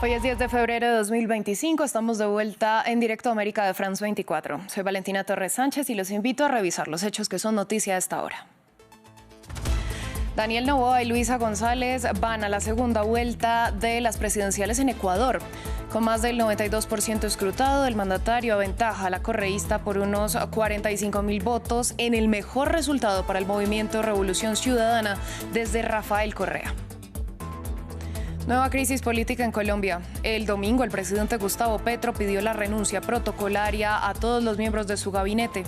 Hoy es 10 de febrero de 2025, estamos de vuelta en directo a América de France 24. Soy Valentina Torres Sánchez y los invito a revisar los hechos que son noticia a esta hora. Daniel Noboa y Luisa González van a la segunda vuelta de las presidenciales en Ecuador. Con más del 92% escrutado, el mandatario aventaja a la correísta por unos 45.000 votos en el mejor resultado para el movimiento Revolución Ciudadana desde Rafael Correa. Nueva crisis política en Colombia. El domingo, el presidente Gustavo Petro pidió la renuncia protocolaria a todos los miembros de su gabinete.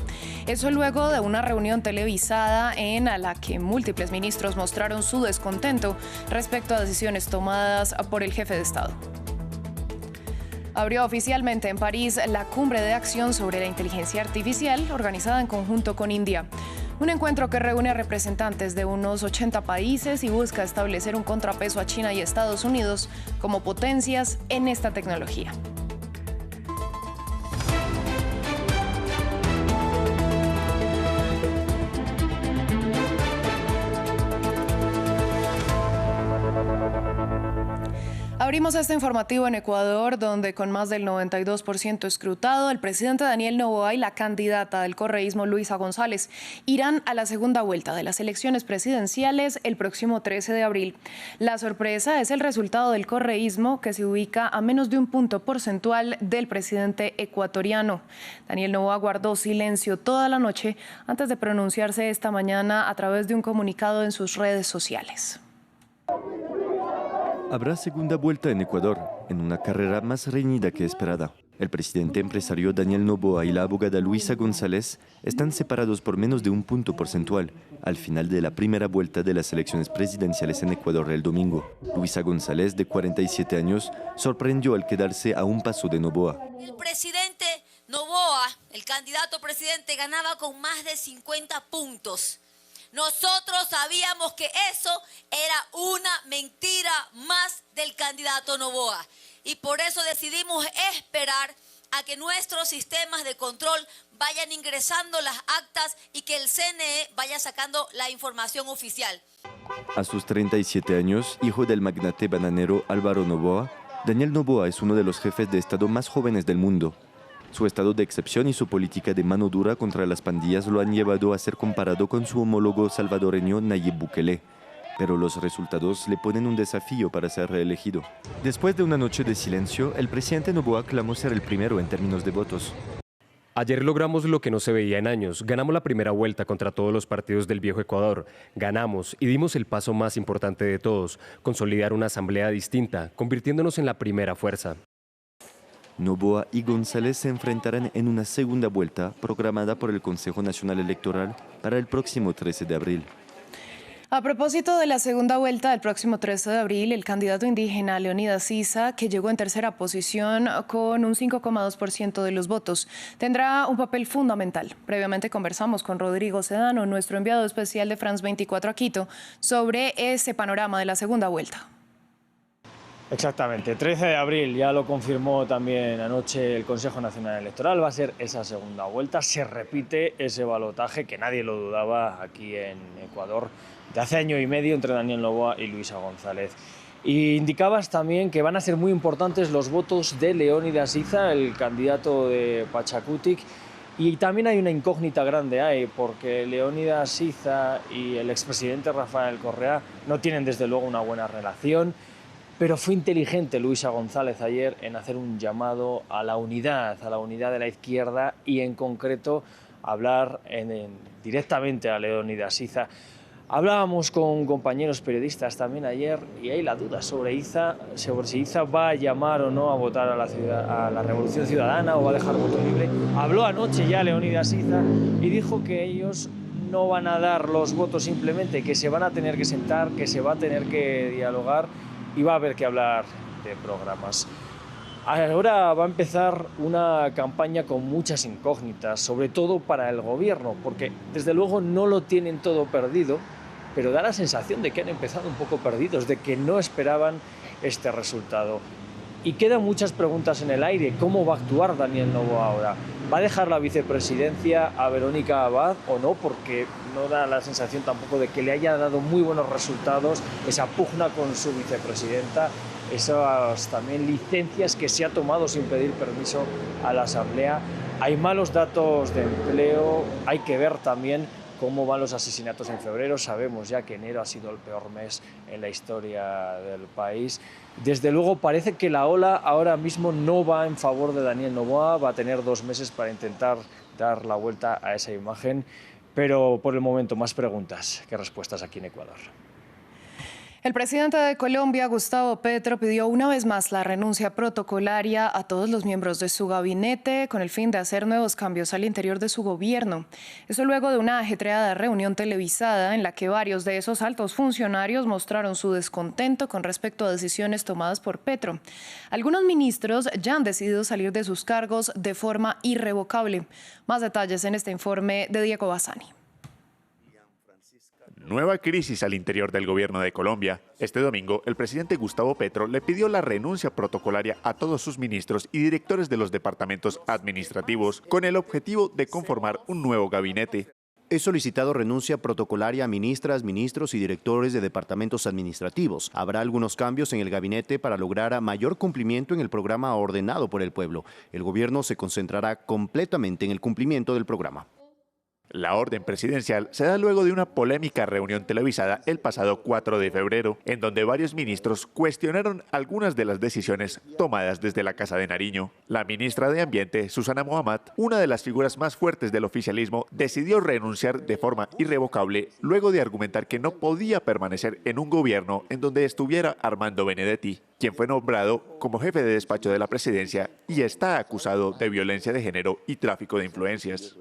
Eso luego de una reunión televisada en la que múltiples ministros mostraron su descontento respecto a decisiones tomadas por el jefe de Estado. Abrió oficialmente en París la Cumbre de Acción sobre la Inteligencia Artificial, organizada en conjunto con India. Un encuentro que reúne a representantes de unos 80 países y busca establecer un contrapeso a China y Estados Unidos como potencias en esta tecnología. Abrimos este informativo en Ecuador, donde con más del 92% escrutado, el presidente Daniel Noboa y la candidata del correísmo Luisa González irán a la segunda vuelta de las elecciones presidenciales el próximo 13 de abril. La sorpresa es el resultado del correísmo, que se ubica a menos de un punto porcentual del presidente ecuatoriano. Daniel Noboa guardó silencio toda la noche antes de pronunciarse esta mañana a través de un comunicado en sus redes sociales. Habrá segunda vuelta en Ecuador, en una carrera más reñida que esperada. El presidente empresario Daniel Noboa y la abogada Luisa González están separados por menos de un punto porcentual al final de la primera vuelta de las elecciones presidenciales en Ecuador el domingo. Luisa González, de 47 años, sorprendió al quedarse a un paso de Noboa. El presidente Noboa, el candidato presidente, ganaba con más de 50 puntos. Nosotros sabíamos que eso era una mentira más del candidato Noboa y por eso decidimos esperar a que nuestros sistemas de control vayan ingresando las actas y que el CNE vaya sacando la información oficial. A sus 37 años, hijo del magnate bananero Álvaro Noboa, Daniel Noboa es uno de los jefes de Estado más jóvenes del mundo. Su estado de excepción y su política de mano dura contra las pandillas lo han llevado a ser comparado con su homólogo salvadoreño Nayib Bukele. Pero los resultados le ponen un desafío para ser reelegido. Después de una noche de silencio, el presidente Noboa clamó ser el primero en términos de votos. Ayer logramos lo que no se veía en años. Ganamos la primera vuelta contra todos los partidos del viejo Ecuador. Ganamos y dimos el paso más importante de todos, consolidar una asamblea distinta, convirtiéndonos en la primera fuerza. Noboa y González se enfrentarán en una segunda vuelta programada por el Consejo Nacional Electoral para el próximo 13 de abril. A propósito de la segunda vuelta del próximo 13 de abril, el candidato indígena Leonidas Issa, que llegó en tercera posición con un 5,2% de los votos, tendrá un papel fundamental. Previamente conversamos con Rodrigo Sedano, nuestro enviado especial de France 24 a Quito, sobre ese panorama de la segunda vuelta. Exactamente, 13 de abril, ya lo confirmó también anoche el Consejo Nacional Electoral, va a ser esa segunda vuelta, se repite ese balotaje que nadie lo dudaba aquí en Ecuador, de hace año y medio entre Daniel Noboa y Luisa González. Y indicabas también que van a ser muy importantes los votos de Leonidas Issa, el candidato de Pachakutik, y también hay una incógnita grande ahí, porque Leonidas Issa y el expresidente Rafael Correa no tienen desde luego una buena relación. Pero fue inteligente Luisa González ayer en hacer un llamado a la unidad de la izquierda y en concreto hablar directamente a Leonidas Issa. Hablábamos con compañeros periodistas también ayer y hay la duda sobre si Issa va a llamar o no a votar a la Revolución Ciudadana o va a dejar voto libre. Habló anoche ya Leonidas Issa y dijo que ellos no van a dar los votos simplemente, que se van a tener que sentar, que se va a tener que dialogar y va a haber que hablar de programas. Ahora va a empezar una campaña con muchas incógnitas, sobre todo para el gobierno, porque desde luego no lo tienen todo perdido, pero da la sensación de que han empezado un poco perdidos, de que no esperaban este resultado. Y quedan muchas preguntas en el aire. ¿Cómo va a actuar Daniel Noboa ahora? ¿Va a dejar la vicepresidencia a Verónica Abad o no? Porque no da la sensación tampoco de que le haya dado muy buenos resultados esa pugna con su vicepresidenta, esas también licencias que se ha tomado sin pedir permiso a la Asamblea. Hay malos datos de empleo, hay que ver también cómo van los asesinatos en febrero. Sabemos ya que enero ha sido el peor mes en la historia del país. Desde luego parece que la ola ahora mismo no va en favor de Daniel Noboa, va a tener 2 meses para intentar dar la vuelta a esa imagen, pero por el momento más preguntas que respuestas aquí en Ecuador. El presidente de Colombia, Gustavo Petro, pidió una vez más la renuncia protocolaria a todos los miembros de su gabinete con el fin de hacer nuevos cambios al interior de su gobierno. Eso luego de una ajetreada reunión televisada en la que varios de esos altos funcionarios mostraron su descontento con respecto a decisiones tomadas por Petro. Algunos ministros ya han decidido salir de sus cargos de forma irrevocable. Más detalles en este informe de Diego Bassani. Nueva crisis al interior del gobierno de Colombia. Este domingo, el presidente Gustavo Petro le pidió la renuncia protocolaria a todos sus ministros y directores de los departamentos administrativos con el objetivo de conformar un nuevo gabinete. He solicitado renuncia protocolaria a ministras, ministros y directores de departamentos administrativos. Habrá algunos cambios en el gabinete para lograr mayor cumplimiento en el programa ordenado por el pueblo. El gobierno se concentrará completamente en el cumplimiento del programa. La orden presidencial se da luego de una polémica reunión televisada el pasado 4 de febrero, en donde varios ministros cuestionaron algunas de las decisiones tomadas desde la Casa de Nariño. La ministra de Ambiente, Susana Muhammad, una de las figuras más fuertes del oficialismo, decidió renunciar de forma irrevocable luego de argumentar que no podía permanecer en un gobierno en donde estuviera Armando Benedetti, quien fue nombrado como jefe de despacho de la presidencia y está acusado de violencia de género y tráfico de influencias.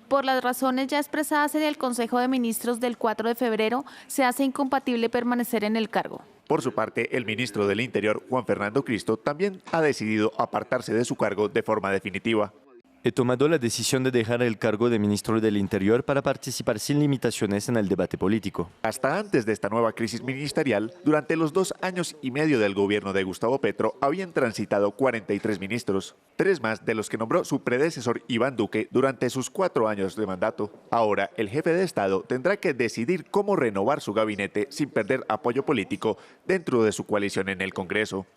Por las razones ya expresadas en el Consejo de Ministros del 4 de febrero, se hace incompatible permanecer en el cargo. Por su parte, el ministro del Interior, Juan Fernando Cristo, también ha decidido apartarse de su cargo de forma definitiva. He tomado la decisión de dejar el cargo de ministro del Interior para participar sin limitaciones en el debate político. Hasta antes de esta nueva crisis ministerial, durante los 2 años y medio del gobierno de Gustavo Petro, habían transitado 43 ministros, 3 más de los que nombró su predecesor Iván Duque durante sus 4 años de mandato. Ahora, el jefe de Estado tendrá que decidir cómo renovar su gabinete sin perder apoyo político dentro de su coalición en el Congreso.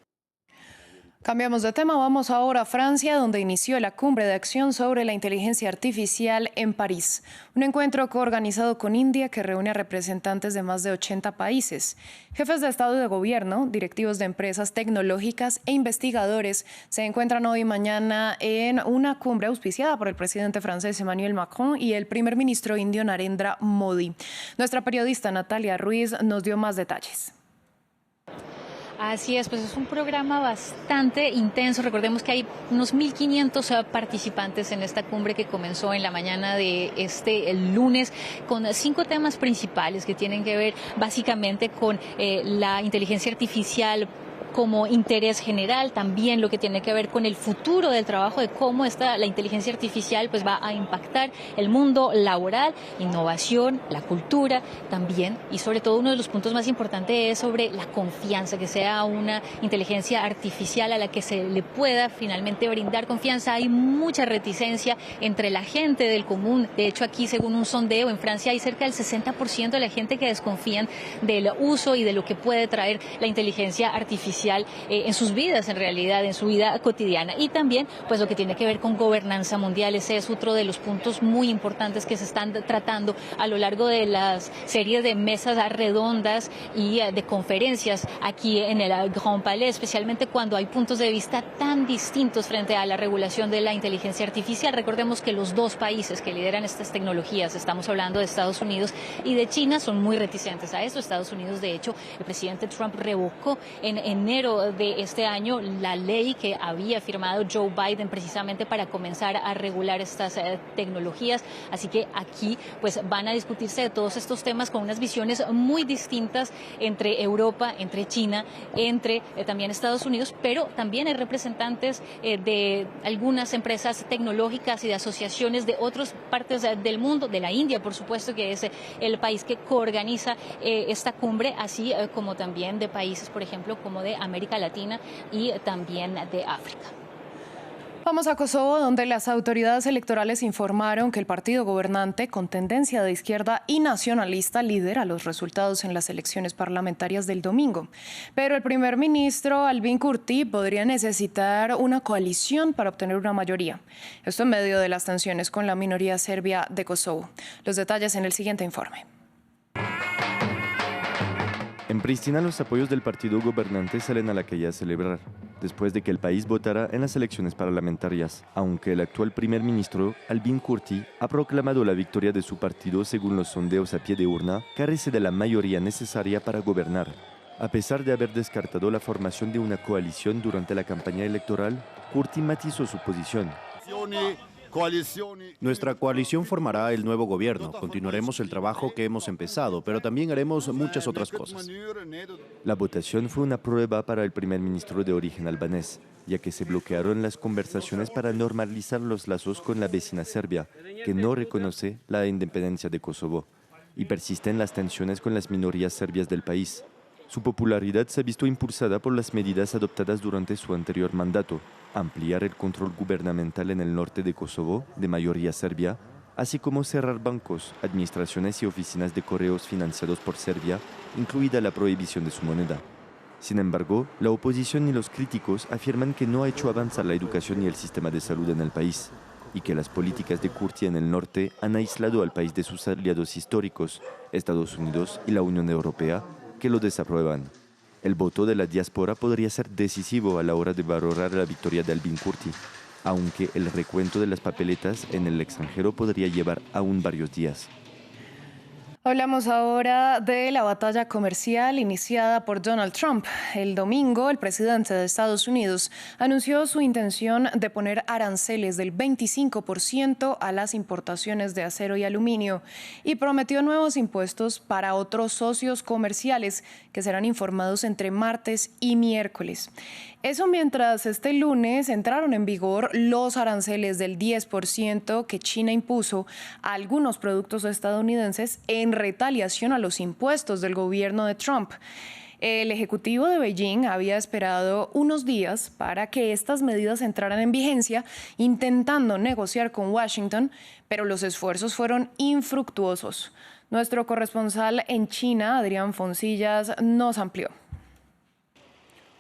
Cambiamos de tema, vamos ahora a Francia, donde inició la Cumbre de Acción sobre la Inteligencia Artificial en París. Un encuentro coorganizado con India que reúne a representantes de más de 80 países. Jefes de Estado y de Gobierno, directivos de empresas tecnológicas e investigadores se encuentran hoy y mañana en una cumbre auspiciada por el presidente francés Emmanuel Macron y el primer ministro indio Narendra Modi. Nuestra periodista Natalia Ruiz nos dio más detalles. Así es, pues es un programa bastante intenso. Recordemos que hay unos 1.500 participantes en esta cumbre que comenzó en la mañana de el lunes con 5 temas principales que tienen que ver básicamente con la inteligencia artificial como interés general, también lo que tiene que ver con el futuro del trabajo, de cómo la inteligencia artificial pues va a impactar el mundo laboral, innovación, la cultura también, y sobre todo uno de los puntos más importantes es sobre la confianza, que sea una inteligencia artificial a la que se le pueda finalmente brindar confianza. Hay mucha reticencia entre la gente del común. De hecho, aquí, según un sondeo en Francia, hay cerca del 60% de la gente que desconfían del uso y de lo que puede traer la inteligencia artificial en sus vidas, en realidad, en su vida cotidiana. Y también, pues lo que tiene que ver con gobernanza mundial, ese es otro de los puntos muy importantes que se están tratando a lo largo de las series de mesas redondas y de conferencias aquí en el Grand Palais, especialmente cuando hay puntos de vista tan distintos frente a la regulación de la inteligencia artificial. Recordemos que los 2 países que lideran estas tecnologías, estamos hablando de Estados Unidos y de China, son muy reticentes a eso. Estados Unidos, de hecho, el presidente Trump revocó en enero de este año la ley que había firmado Joe Biden precisamente para comenzar a regular estas tecnologías. Así que aquí pues van a discutirse de todos estos temas con unas visiones muy distintas entre Europa, entre China, entre también Estados Unidos, pero también hay representantes de algunas empresas tecnológicas y de asociaciones de otras partes del mundo, de la India, por supuesto, que es el país que coorganiza esta cumbre, así como también de países, por ejemplo, como de América Latina y también de África. Vamos a Kosovo, donde las autoridades electorales informaron que el partido gobernante, con tendencia de izquierda y nacionalista, lidera los resultados en las elecciones parlamentarias del domingo. Pero el primer ministro Albin Kurti podría necesitar una coalición para obtener una mayoría. Esto en medio de las tensiones con la minoría serbia de Kosovo. Los detalles en el siguiente informe. En Pristina, los apoyos del partido gobernante salen a la calle a celebrar, después de que el país votara en las elecciones parlamentarias, aunque el actual primer ministro, Albin Kurti, ha proclamado la victoria de su partido según los sondeos a pie de urna, carece de la mayoría necesaria para gobernar. A pesar de haber descartado la formación de una coalición durante la campaña electoral, Kurti matizó su posición. Nuestra coalición formará el nuevo gobierno. Continuaremos el trabajo que hemos empezado, pero también haremos muchas otras cosas. La votación fue una prueba para el primer ministro de origen albanés, ya que se bloquearon las conversaciones para normalizar los lazos con la vecina Serbia, que no reconoce la independencia de Kosovo, y persisten las tensiones con las minorías serbias del país. Su popularidad se ha visto impulsada por las medidas adoptadas durante su anterior mandato: ampliar el control gubernamental en el norte de Kosovo, de mayoría serbia, así como cerrar bancos, administraciones y oficinas de correos financiados por Serbia, incluida la prohibición de su moneda. Sin embargo, la oposición y los críticos afirman que no ha hecho avanzar la educación y el sistema de salud en el país, y que las políticas de Kurti en el norte han aislado al país de sus aliados históricos, Estados Unidos y la Unión Europea, que lo desaprueban. El voto de la diáspora podría ser decisivo a la hora de valorar la victoria de Albin Kurti, aunque el recuento de las papeletas en el extranjero podría llevar aún varios días. Hablamos ahora de la batalla comercial iniciada por Donald Trump. El domingo, el presidente de Estados Unidos anunció su intención de poner aranceles del 25% a las importaciones de acero y aluminio y prometió nuevos impuestos para otros socios comerciales que serán informados entre martes y miércoles. Eso mientras este lunes entraron en vigor los aranceles del 10% que China impuso a algunos productos estadounidenses en retaliación a los impuestos del gobierno de Trump. El ejecutivo de Beijing había esperado unos días para que estas medidas entraran en vigencia, intentando negociar con Washington, pero los esfuerzos fueron infructuosos. Nuestro corresponsal en China, Adrián Foncillas, nos amplió.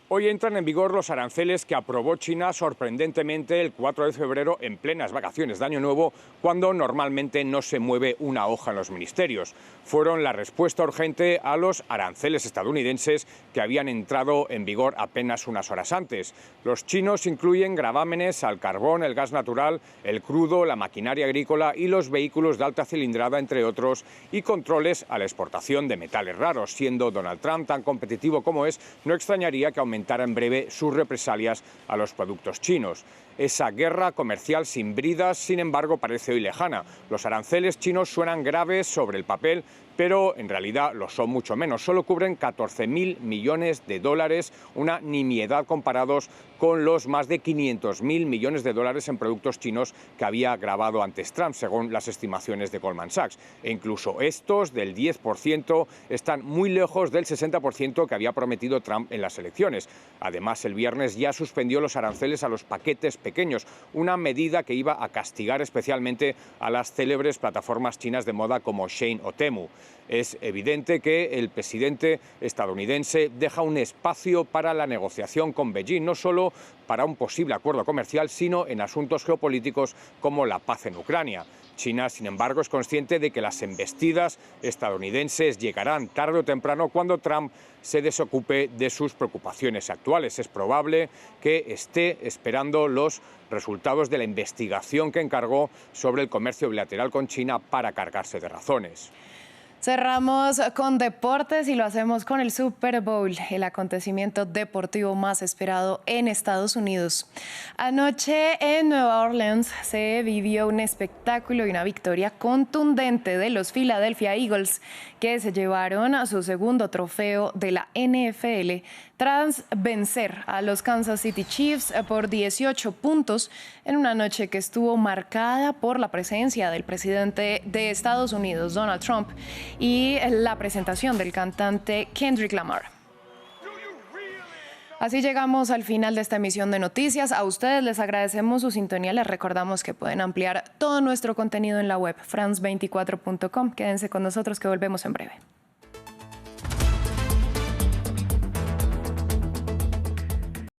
Hoy entran en vigor los aranceles que aprobó China sorprendentemente el 4 de febrero en plenas vacaciones de Año Nuevo, cuando normalmente no se mueve una hoja en los ministerios. Fueron la respuesta urgente a los aranceles estadounidenses que habían entrado en vigor apenas unas horas antes. Los chinos incluyen gravámenes al carbón, el gas natural, el crudo, la maquinaria agrícola y los vehículos de alta cilindrada, entre otros, y controles a la exportación de metales raros. Siendo Donald Trump tan competitivo como es, no extrañaría que aumentara en breve sus represalias a los productos chinos. Esa guerra comercial sin bridas, sin embargo, parece hoy lejana. Los aranceles chinos suenan graves sobre el papel, pero en realidad lo son mucho menos. Solo cubren 14.000 millones de dólares, una nimiedad comparados con los más de 500.000 millones de dólares en productos chinos que había gravado antes Trump, según las estimaciones de Goldman Sachs. E incluso estos, del 10%, están muy lejos del 60% que había prometido Trump en las elecciones. Además, el viernes ya suspendió los aranceles a los paquetes pequeños, una medida que iba a castigar especialmente a las célebres plataformas chinas de moda como Shein o Temu. Es evidente que el presidente estadounidense deja un espacio para la negociación con Beijing, no solo para un posible acuerdo comercial, sino en asuntos geopolíticos como la paz en Ucrania. China, sin embargo, es consciente de que las embestidas estadounidenses llegarán tarde o temprano cuando Trump se desocupe de sus preocupaciones actuales. Es probable que esté esperando los resultados de la investigación que encargó sobre el comercio bilateral con China para cargarse de razones. Cerramos con deportes y lo hacemos con el Super Bowl, el acontecimiento deportivo más esperado en Estados Unidos. Anoche en Nueva Orleans se vivió un espectáculo y una victoria contundente de los Philadelphia Eagles, que se llevaron a su segundo trofeo de la NFL tras vencer a los Kansas City Chiefs por 18 puntos en una noche que estuvo marcada por la presencia del presidente de Estados Unidos, Donald Trump, y la presentación del cantante Kendrick Lamar. Así llegamos al final de esta emisión de noticias. A ustedes les agradecemos su sintonía. Les recordamos que pueden ampliar todo nuestro contenido en la web france24.com. Quédense con nosotros que volvemos en breve.